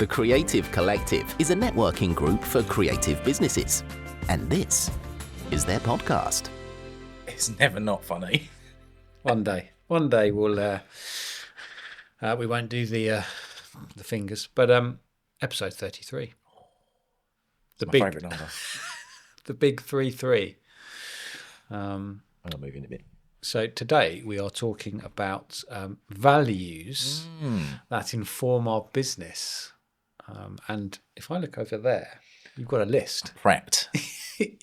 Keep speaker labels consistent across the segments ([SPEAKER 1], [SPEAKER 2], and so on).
[SPEAKER 1] The Creative Collective is a networking group for creative businesses. And this is their podcast.
[SPEAKER 2] It's never not funny.
[SPEAKER 3] One day we'll we won't do the fingers, but episode 33.
[SPEAKER 2] My favourite number.
[SPEAKER 3] The big 3-3.
[SPEAKER 2] I'll move in a bit.
[SPEAKER 3] So today we are talking about values that inform our business. And if I look over there, you've got a list.
[SPEAKER 2] Prepped.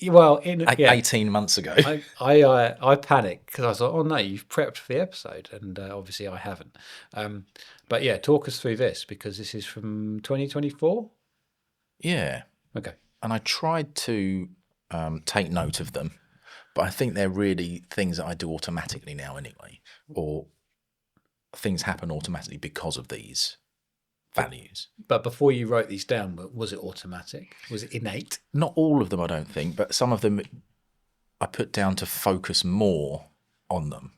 [SPEAKER 3] Well,
[SPEAKER 2] 18 months ago.
[SPEAKER 3] I panicked because I thought, oh no, you've prepped for the episode, and obviously I haven't. But yeah, talk us through this because this is from 2024.
[SPEAKER 2] Yeah.
[SPEAKER 3] Okay.
[SPEAKER 2] And I tried to take note of them, but I think they're really things that I do automatically now anyway, or things happen automatically because of these values.
[SPEAKER 3] But before you wrote these down, was it automatic? Was it innate?
[SPEAKER 2] Not all of them, I don't think, but some of them I put down to focus more on them.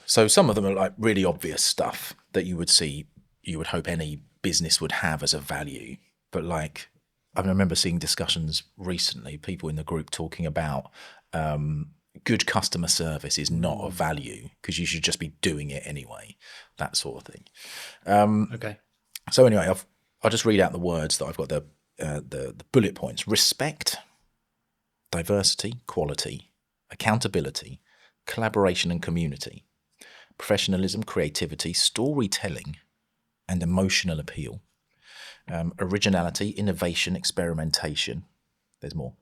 [SPEAKER 2] So some of them are like really obvious stuff that you would see, you would hope any business would have as a value. But like, I remember seeing discussions recently, people in the group talking about good customer service is not a value because you should just be doing it anyway, that sort of thing.
[SPEAKER 3] Okay.
[SPEAKER 2] So anyway, I'll just read out the words that I've got, the bullet points. Respect, diversity, quality, accountability, collaboration and community, professionalism, creativity, storytelling, and emotional appeal. Originality, innovation, experimentation. There's more.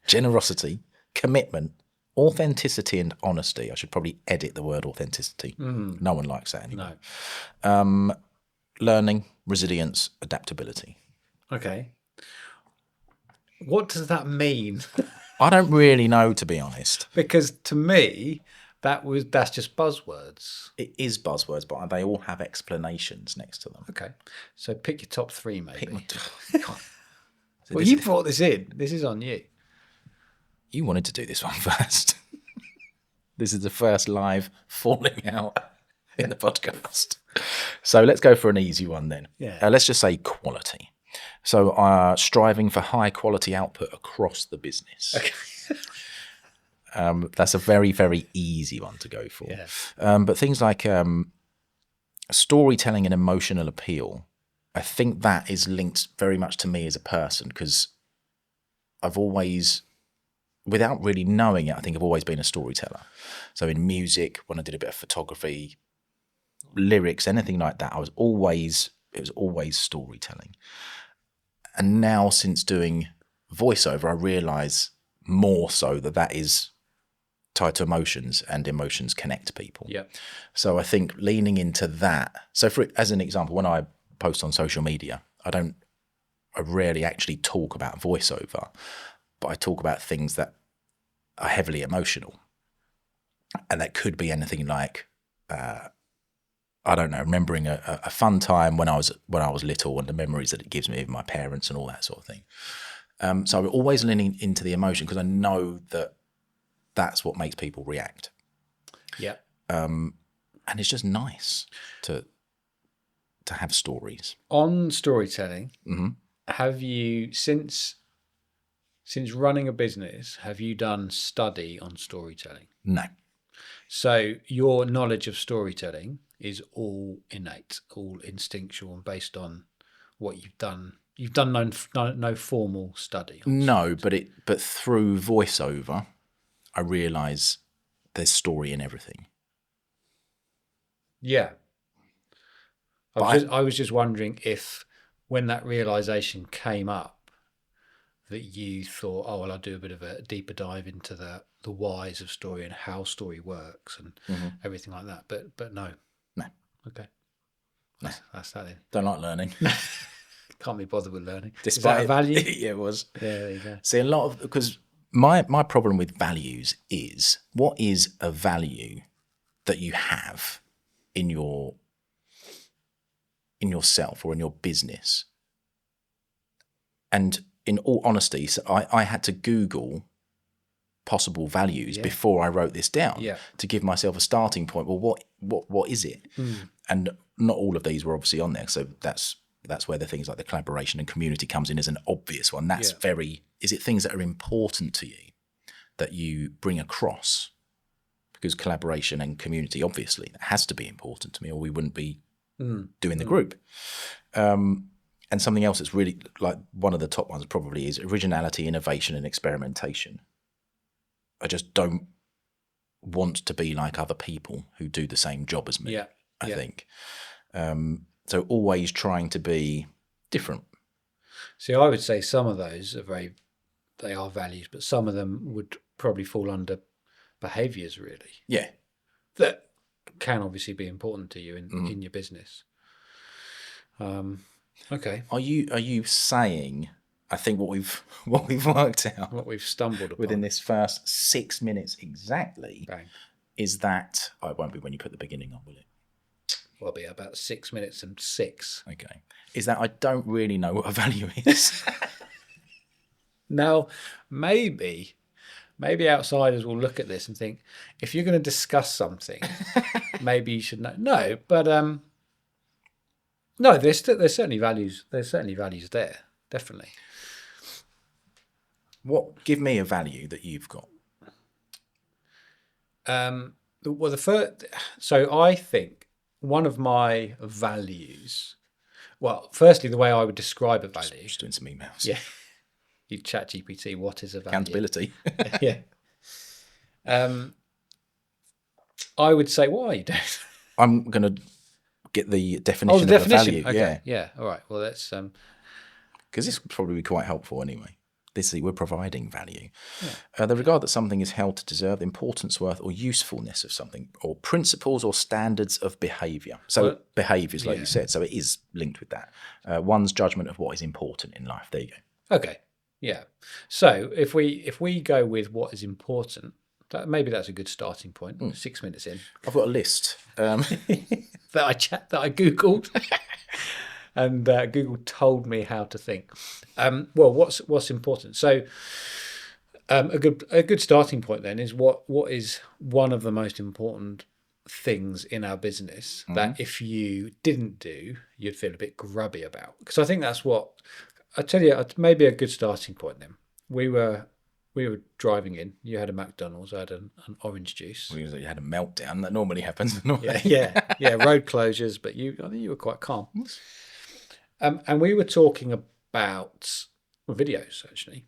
[SPEAKER 2] Generosity, commitment, authenticity and honesty. I should probably edit the word authenticity. No one likes that anymore.
[SPEAKER 3] No.
[SPEAKER 2] Learning, resilience, adaptability.
[SPEAKER 3] Okay. What does that mean?
[SPEAKER 2] I don't really know, to be honest.
[SPEAKER 3] Because to me, that's just buzzwords.
[SPEAKER 2] It is buzzwords, but they all have explanations next to them.
[SPEAKER 3] Okay. So pick your top three, maybe.
[SPEAKER 2] Pick my
[SPEAKER 3] Well, you brought this in. This is on you.
[SPEAKER 2] You wanted to do this one first. This is the first live falling out in the podcast. So let's go for an easy one then.
[SPEAKER 3] Yeah.
[SPEAKER 2] Let's just say quality. So striving for high quality output across the business.
[SPEAKER 3] Okay.
[SPEAKER 2] That's a very, very easy one to go for.
[SPEAKER 3] Yeah.
[SPEAKER 2] But things like storytelling and emotional appeal, I think that is linked very much to me as a person because I've always, without really knowing it, I think I've always been a storyteller. So in music, when I did a bit of photography, lyrics, anything like that, it was always storytelling. And now since doing voiceover, I realise more so that is tied to emotions and emotions connect people.
[SPEAKER 3] Yeah.
[SPEAKER 2] So I think leaning into that. So as an example, when I post on social media, I rarely actually talk about voiceover, but I talk about things that are heavily emotional. And that could be anything like, I don't know, remembering a fun time when I was little and the memories that it gives me of my parents and all that sort of thing. So I'm always leaning into the emotion because I know that that's what makes people react.
[SPEAKER 3] Yeah.
[SPEAKER 2] And it's just nice to have stories.
[SPEAKER 3] On storytelling,
[SPEAKER 2] Mm-hmm.
[SPEAKER 3] have you, since running a business, have you done study on storytelling?
[SPEAKER 2] No.
[SPEAKER 3] So your knowledge of storytelling is all innate, all instinctual, and based on what you've done. You've done no formal study.
[SPEAKER 2] No, but through voiceover, I realise there's story in everything.
[SPEAKER 3] Yeah. I was just wondering if, when that realisation came up, that you thought, oh, well, I'll do a bit of a deeper dive into the whys of story and how story works and everything like that. But no.
[SPEAKER 2] No.
[SPEAKER 3] Okay. That's that then.
[SPEAKER 2] Don't like learning.
[SPEAKER 3] Can't be bothered with learning.
[SPEAKER 2] Despite
[SPEAKER 3] Is that a value?
[SPEAKER 2] Yeah, it was.
[SPEAKER 3] Yeah, there you go.
[SPEAKER 2] See, because my problem with values is, what is a value that you have in yourself or in your business? And in all honesty, so I had to Google possible values
[SPEAKER 3] Yeah.
[SPEAKER 2] before I wrote this down
[SPEAKER 3] Yeah.
[SPEAKER 2] to give myself a starting point. Well, what is it? And not all of these were obviously on there, so that's where the things like the collaboration and community comes in as an obvious one. That's is it things that are important to you that you bring across? Because collaboration and community, obviously, that has to be important to me, or we wouldn't be doing the group. And something else that's really, like, one of the top ones probably is originality, innovation, and experimentation. I just don't want to be like other people who do the same job as me, I think. So always trying to be different.
[SPEAKER 3] See, I would say some of those they are values, but some of them would probably fall under behaviours, really.
[SPEAKER 2] Yeah.
[SPEAKER 3] That can obviously be important to you in your business. Okay.
[SPEAKER 2] Are you saying, I think what we've worked out,
[SPEAKER 3] What we've stumbled upon
[SPEAKER 2] within this first 6 minutes exactly,
[SPEAKER 3] Bang.
[SPEAKER 2] is that it won't be when you put the beginning on, will it?
[SPEAKER 3] Will be about 6 minutes and 6.
[SPEAKER 2] Okay. Is that I don't really know what a value is.
[SPEAKER 3] Now, maybe outsiders will look at this and think, if you're going to discuss something, maybe you should know. No, but no, there's certainly values. There's certainly values there, definitely.
[SPEAKER 2] Give me a value that you've got.
[SPEAKER 3] Well, so I think one of my values. Well, firstly, the way I would describe a value.
[SPEAKER 2] Just doing some emails.
[SPEAKER 3] Yeah. You chat GPT, what is a value?
[SPEAKER 2] Accountability.
[SPEAKER 3] Yeah. I would say, what are you doing?
[SPEAKER 2] I'm going to get the definition of a value.
[SPEAKER 3] Okay. Yeah. All right. Well, that's
[SPEAKER 2] because this would probably be quite helpful anyway. We're providing value. Yeah. The regard that something is held to deserve the importance, worth, or usefulness of something, or principles or standards of behaviour. So behaviours, like you said, so it is linked with that. One's judgment of what is important in life. There you go.
[SPEAKER 3] Okay. Yeah. So if we go with what is important, maybe that's a good starting point. 6 minutes in,
[SPEAKER 2] I've got a list
[SPEAKER 3] that I googled, and Google told me how to think. Well, what's important? So a good starting point then is what is one of the most important things in our business that if you didn't do, you'd feel a bit grubby about. Because I think that's what. I tell you, maybe a good starting point then. We were driving in. You had a McDonald's. I had an orange juice.
[SPEAKER 2] You had a meltdown. That normally happens.
[SPEAKER 3] Yeah. Road closures, but I think you were quite calm. And we were talking about videos actually,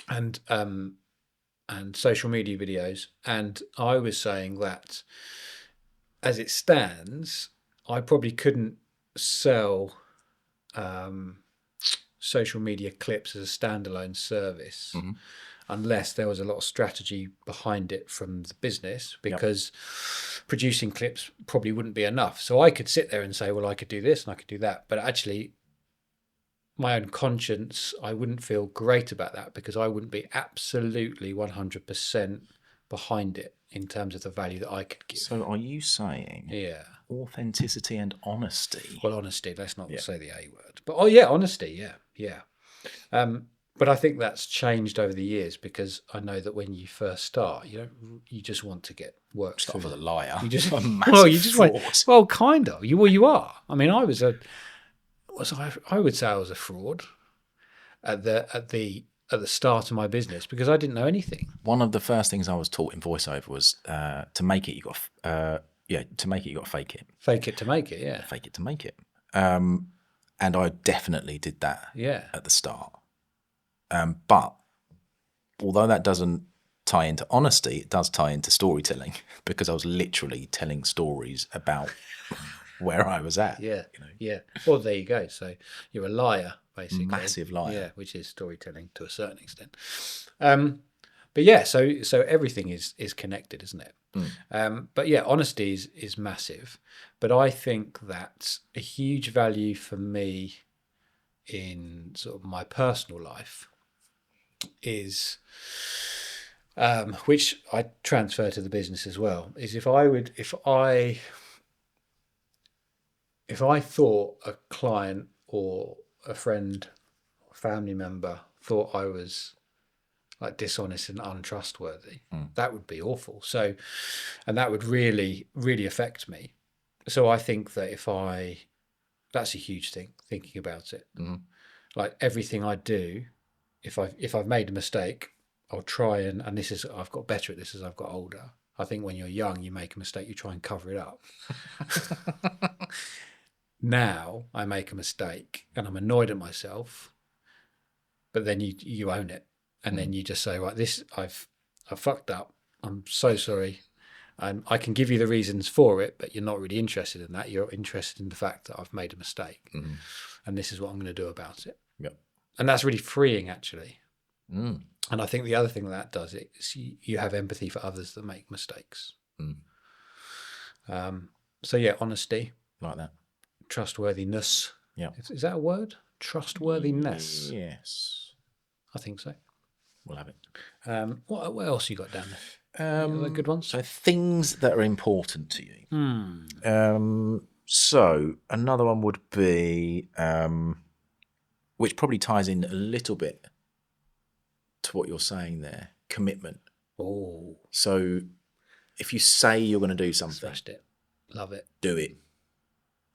[SPEAKER 3] and social media videos. And I was saying that, as it stands, I probably couldn't sell social media clips as a standalone service unless there was a lot of strategy behind it from the business, because producing clips probably wouldn't be enough. So I could sit there and say, well, I could do this and I could do that, but actually my own conscience, I wouldn't feel great about that, because I wouldn't be absolutely 100% behind it in terms of the value that I could give.
[SPEAKER 2] So are you saying authenticity and honesty?
[SPEAKER 3] Well, honesty, let's not say the A word. But honesty, yeah. But I think that's changed over the years, because I know that when you first start, you just want to get work.
[SPEAKER 2] Start with a liar.
[SPEAKER 3] You just
[SPEAKER 2] a massive fraud.
[SPEAKER 3] Well, kind of. You are. I mean, I would say I was a fraud at the start of my business, because I didn't know anything. One
[SPEAKER 2] of the first things I was taught in voiceover was to make it, you got to fake it.
[SPEAKER 3] Fake it to make it, yeah.
[SPEAKER 2] Fake it to make it. And I definitely did that at the start. But although that doesn't tie into honesty, it does tie into storytelling, because I was literally telling stories about where I was at.
[SPEAKER 3] Yeah. Well, there you go. So you're a liar, basically.
[SPEAKER 2] Massive liar.
[SPEAKER 3] Yeah, which is storytelling to a certain extent. But yeah, so everything is connected, isn't it? But yeah, honesty is massive. But I think that a huge value for me in sort of my personal life is, which I transfer to the business as well, is if I thought a client or a friend or family member thought I was like dishonest and untrustworthy. That would be awful. So, and that would really, really affect me. So I think that that's a huge thing, thinking about it. Like everything I do, if I've made a mistake, I'll try and I've got better at this as I've got older. I think when you're young, you make a mistake, you try and cover it up. Now I make a mistake and I'm annoyed at myself, but then you own it, and then you just say, right, I've fucked up. I'm so sorry. I can give you the reasons for it, but you're not really interested in that. You're interested in the fact that I've made a mistake, and this is what I'm going to do about it.
[SPEAKER 2] Yep.
[SPEAKER 3] And that's really freeing, actually. And I think the other thing that does is you have empathy for others that make mistakes. So yeah, honesty,
[SPEAKER 2] Like that.
[SPEAKER 3] trustworthiness.
[SPEAKER 2] Yeah.
[SPEAKER 3] Is that a word? Trustworthiness.
[SPEAKER 2] Yes.
[SPEAKER 3] I think so.
[SPEAKER 2] We'll have it.
[SPEAKER 3] What else you got down there? Are they good ones?
[SPEAKER 2] So things that are important to you. So another one would be, which probably ties in a little bit to what you're saying there, commitment.
[SPEAKER 3] Oh,
[SPEAKER 2] So if you say you're going to do something,
[SPEAKER 3] smashed it. Love it.
[SPEAKER 2] do it.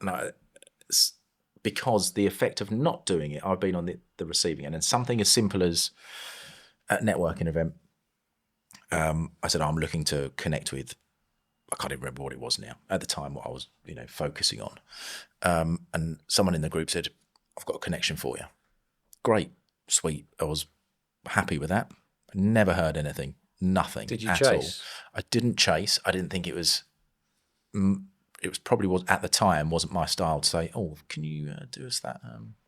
[SPEAKER 2] No, because the effect of not doing it, I've been on the receiving end, and something as simple as at a networking event, I said, I'm looking to connect with, I can't even remember what it was now, at the time, what I was, focusing on. And someone in the group said, I've got a connection for you. Great, sweet. I was happy with that. Never heard anything, nothing.
[SPEAKER 3] Did you
[SPEAKER 2] at
[SPEAKER 3] chase?
[SPEAKER 2] all. I didn't chase. I didn't think it was probably at the time wasn't my style to say, oh, can you do us that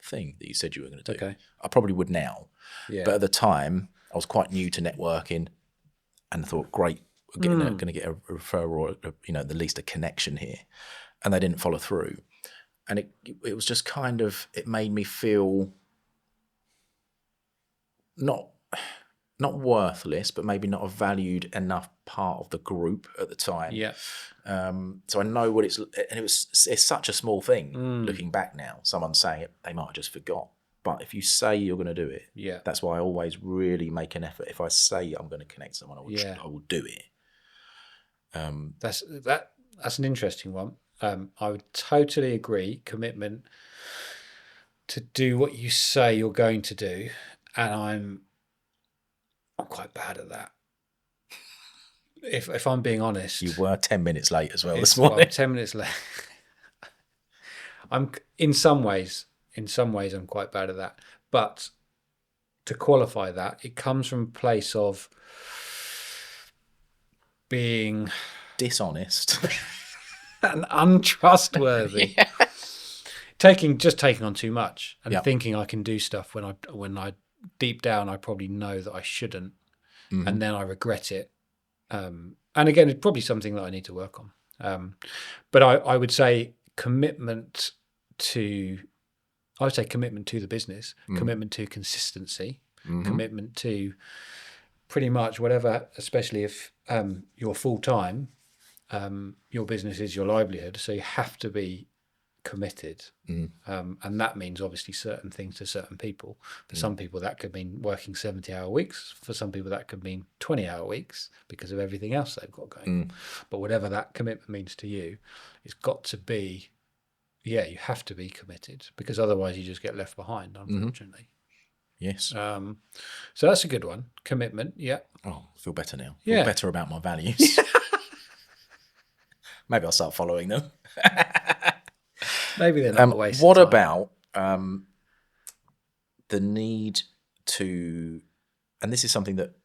[SPEAKER 2] thing that you said you were going to do?
[SPEAKER 3] Okay.
[SPEAKER 2] I probably would now.
[SPEAKER 3] Yeah.
[SPEAKER 2] But at the time, I was quite new to networking and I thought, great, we're going to get a referral, or, at the least a connection here. And they didn't follow through. And it was just kind of, it made me feel not worthless, but maybe not a valued enough part of the group at the time.
[SPEAKER 3] Yeah.
[SPEAKER 2] So I know what it's such a small thing looking back now. Someone saying it, they might have just forgot. But if you say you're going to do it,
[SPEAKER 3] Yeah.
[SPEAKER 2] that's why I always really make an effort. If I say I'm going to connect someone, I will do it.
[SPEAKER 3] That's an interesting one. I would totally agree. Commitment to do what you say you're going to do, and I'm quite bad at that. If I'm being honest,
[SPEAKER 2] You were 10 minutes late as well this morning.
[SPEAKER 3] I'm 10 minutes late. I'm in some ways I'm quite bad at that. But to qualify that, it comes from a place of being
[SPEAKER 2] Dishonest.
[SPEAKER 3] and untrustworthy. Taking on too much and thinking I can do stuff when I deep down I probably know that I shouldn't, and then I regret it. And again, it's probably something that I need to work on. But I would say commitment to the business, commitment to consistency, commitment to pretty much whatever, especially if you're full time, your business is your livelihood, so you have to be committed. And that means obviously certain things to certain people. For some people that could mean working 70-hour weeks. For some people that could mean 20-hour weeks because of everything else they've got going on. But whatever that commitment means to you, it's got to be, you have to be committed, because otherwise you just get left behind, unfortunately.
[SPEAKER 2] Yes.
[SPEAKER 3] So that's a good one. Commitment. Yeah.
[SPEAKER 2] Oh, I feel better now.
[SPEAKER 3] Yeah.
[SPEAKER 2] Feel better about my values. Maybe I'll start following them.
[SPEAKER 3] Maybe they're not a waste
[SPEAKER 2] What
[SPEAKER 3] of time.
[SPEAKER 2] about the need to, and this is something that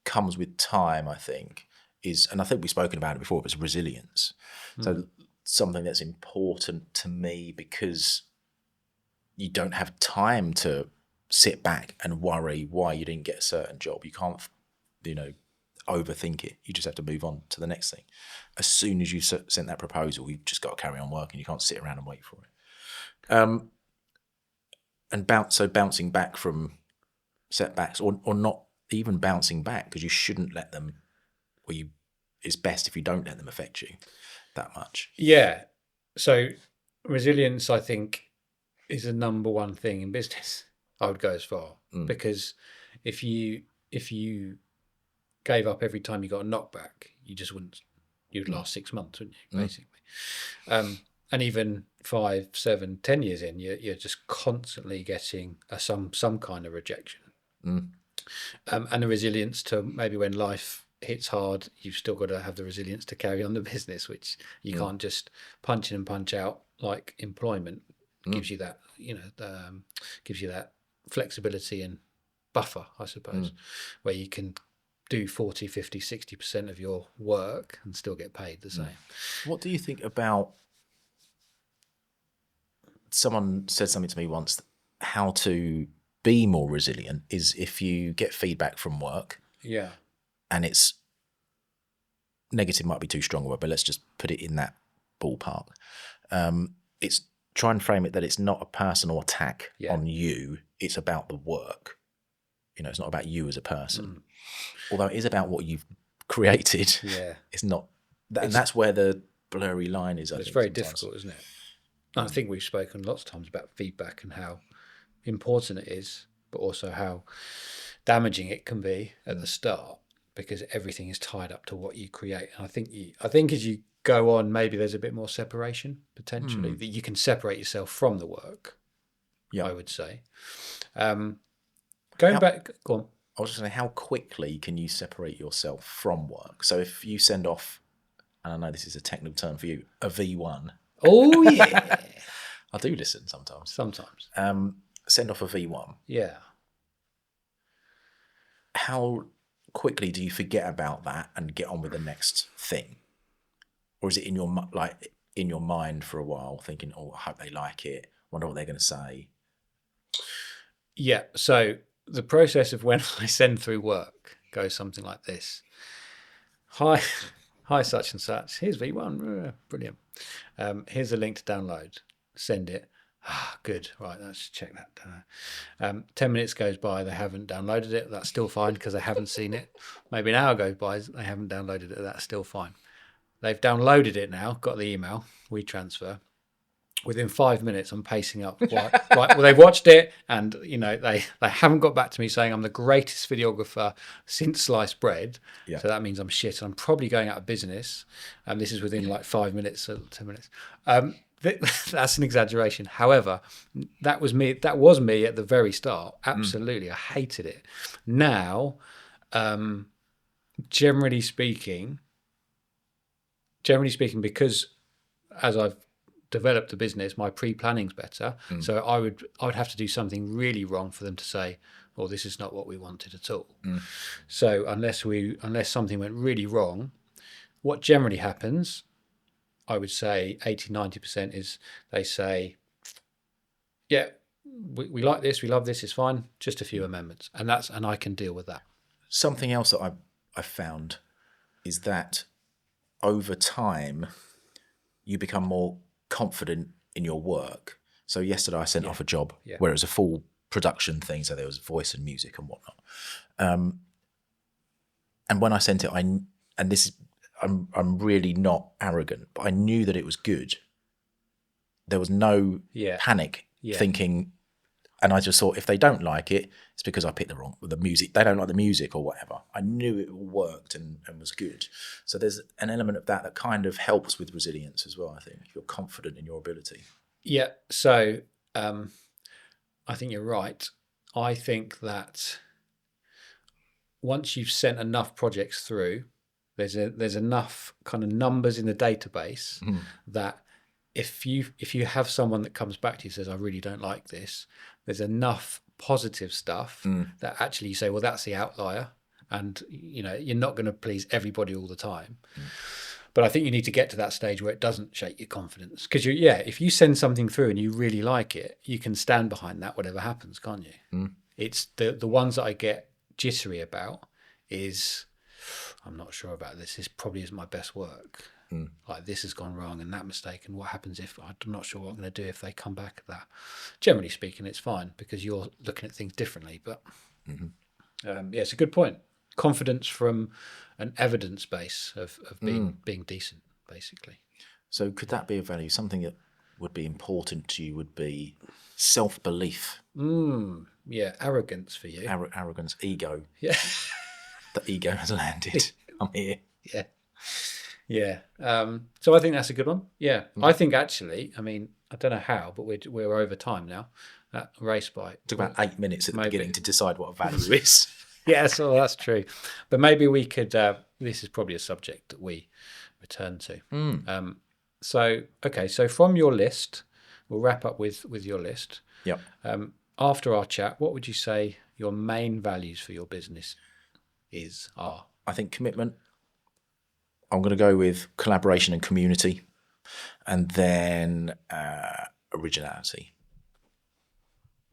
[SPEAKER 2] comes with time, I think, and I think we've spoken about it before, but it's resilience. So something that's important to me, because you don't have time to sit back and worry why you didn't get a certain job. You can't, overthink it. You just have to move on to the next thing. As soon as you sent that proposal, you've just got to carry on working. You can't sit around and wait for it. And bouncing back from setbacks, or not even bouncing back, because you shouldn't let them, it's best if you don't let them affect you that much.
[SPEAKER 3] Yeah. So resilience, I think, is the number one thing in business. I would go as far, because if you if you gave up every time you got a knockback, you just wouldn't. You'd last 6 months, wouldn't you? Basically, and even 5, 7, 10 years in, you're just constantly getting some kind of rejection, and the resilience to maybe when life hits hard, you've still got to have the resilience to carry on the business, which you can't just punch in and punch out like employment gives you that, gives you that flexibility and buffer, I suppose, where you can do 40, 50, 60% of your work and still get paid the same.
[SPEAKER 2] What do you think about, someone said something to me once, how to be more resilient is if you get feedback from work and it's negative, might be too strong a word, but let's just put it in that ballpark. It's try and frame it that it's not a personal attack on you. It's about the work. It's not about you as a person. Although it is about what you've created. Yeah. It's not, and that's where the blurry line is.
[SPEAKER 3] It's very difficult, isn't it? And I think we've spoken lots of times about feedback and how important it is, but also how damaging it can be at the start, because everything is tied up to what you create. And I think as you go on, maybe there's a bit more separation potentially, that you can separate yourself from the work. I would say. Go on.
[SPEAKER 2] I was just saying, how quickly can you separate yourself from work? So if you send off, and I know this is a technical term for you, a V1.
[SPEAKER 3] Oh yeah.
[SPEAKER 2] I do listen sometimes. Send off a V1.
[SPEAKER 3] Yeah.
[SPEAKER 2] How quickly do you forget about that and get on with the next thing? Or is it in your mind for a while, thinking, oh, I hope they like it, wonder what they're going to say?
[SPEAKER 3] Yeah, so the process of when I send through work goes something like this. Hi, such and such. Here's V1. Brilliant. Here's a link to download. Send it. Good. Right, let's check that. 10 minutes goes by. They haven't downloaded it. That's still fine because they haven't seen it. Maybe an hour goes by. They haven't downloaded it. That's still fine. They've downloaded it now. Got the email. We transfer. Within 5 minutes, I'm pacing up. Right, well, they've watched it, and they haven't got back to me saying I'm the greatest videographer since sliced bread. Yeah. So that means I'm shit, and I'm probably going out of business. And this is within like 5 minutes or 10 minutes. That's an exaggeration. However, that was me. That was me at the very start. Absolutely, I hated it. Now, generally speaking, because as I've developed a business, my pre-planning's better. So I would have to do something really wrong for them to say, well, this is not what we wanted at all. So unless something went really wrong, what generally happens, I would say 80-90% is they say, yeah, we like this, we love this, it's fine, just a few amendments. And I can deal with that.
[SPEAKER 2] Something else that I've found is that over time you become more confident in your work. So yesterday I sent off a job where it was a full production thing, so there was voice and music and whatnot. And when I sent it, I'm really not arrogant, but I knew that it was good. There was no panic thinking, and I just thought, if they don't like it, it's because I picked the music. They don't like the music or whatever. I knew it worked and was good. So there's an element of that kind of helps with resilience as well, I think. If you're confident in your ability.
[SPEAKER 3] Yeah, so I think you're right. I think that once you've sent enough projects through, there's enough kind of numbers in the database that if you have someone that comes back to you and says, I really don't like this, there's enough positive stuff that actually you say, well, that's the outlier, and you're not going to please everybody all the time. But I think you need to get to that stage where it doesn't shake your confidence, because if you send something through and you really like it, you can stand behind that whatever happens, can't you? It's the ones that I get jittery about is, I'm not sure about this. This probably isn't my best work. Like, this has gone wrong and that mistake, and what happens if I'm not sure what I'm going to do if they come back at that. Generally speaking, it's fine because you're looking at things differently. But it's a good point. Confidence from an evidence base of being decent, basically.
[SPEAKER 2] So could that be a value? Something that would be important to you would be self-belief.
[SPEAKER 3] Yeah, arrogance for you.
[SPEAKER 2] Arrogance, ego.
[SPEAKER 3] Yeah.
[SPEAKER 2] The ego has landed. I'm here.
[SPEAKER 3] Yeah. Yeah. So I think that's a good one. Yeah. I think actually, I mean, I don't know how, but we're over time now. Race bite.
[SPEAKER 2] Took about 8 minutes at the
[SPEAKER 3] Maybe.
[SPEAKER 2] beginning to decide what a value is.
[SPEAKER 3] Yeah, so that's true. But maybe we could, this is probably a subject that we return to. So from your list, we'll wrap up with your list.
[SPEAKER 2] Yep.
[SPEAKER 3] After our chat, what would you say your main values for your business are?
[SPEAKER 2] I think commitment. I'm going to go with collaboration and community, and then originality.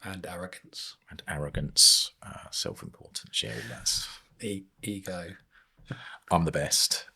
[SPEAKER 3] And arrogance.
[SPEAKER 2] Self-importance. Yeah, that's
[SPEAKER 3] Ego.
[SPEAKER 2] I'm the best.